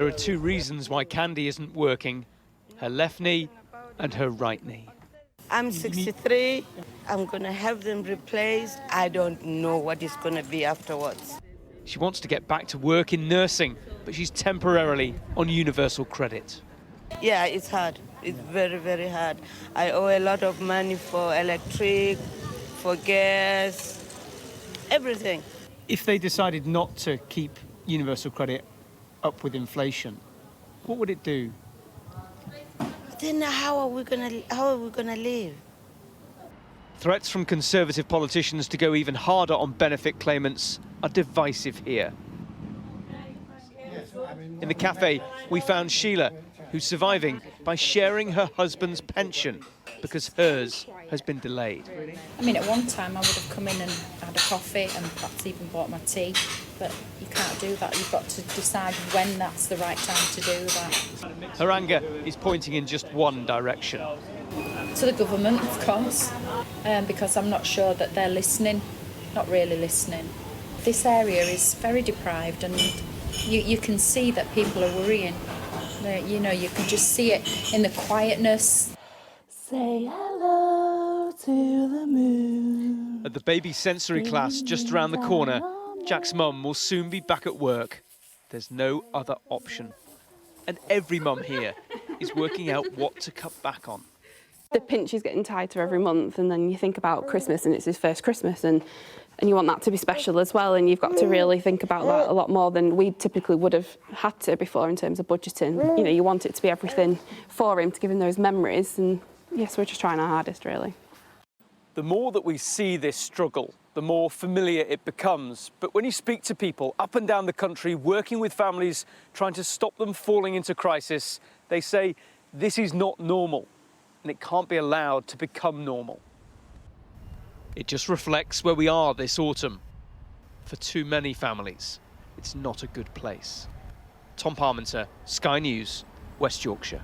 There are two reasons why Candy isn't working: her left knee and her right knee. I'm 63. I'm going to have them replaced. I don't know what it's going to be afterwards. She wants to get back to work in nursing, but she's temporarily on universal credit. Yeah, it's hard. It's very, very hard. I owe a lot of money for electric, for gas, everything. If they decided not to keep universal credit up with inflation, what would it do? Then how are we gonna live? Threats from Conservative politicians to go even harder on benefit claimants are divisive here. In the cafe, we found Sheila, who's surviving by sharing her husband's pension because hers has been delayed. I mean, at one time I would have come in and had a coffee and perhaps even bought my tea, but you can't do that. You've got to decide when that's the right time to do that. Her anger is pointing in just one direction. To the government, of course, because I'm not sure that they're listening, not really listening. This area is very deprived, and you can see that people are worrying. You know, you can just see it in the quietness. Say hello to the moon. At the baby sensory class just around the corner, Jack's mum will soon be back at work. There's no other option. And every mum here is working out what to cut back on. The pinch is getting tighter every month, and then you think about Christmas, and it's his first Christmas, and you want that to be special as well, and you've got to really think about that a lot more than we typically would have had to before in terms of budgeting. You know, you want it to be everything for him, to give him those memories, and yes, we're just trying our hardest, really. The more that we see this struggle, the more familiar it becomes. But when you speak to people up and down the country working with families trying to stop them falling into crisis, they say this is not normal and it can't be allowed to become normal. It just reflects where we are this autumn. For too many families, it's not a good place. Tom Parmenter, Sky News, West Yorkshire.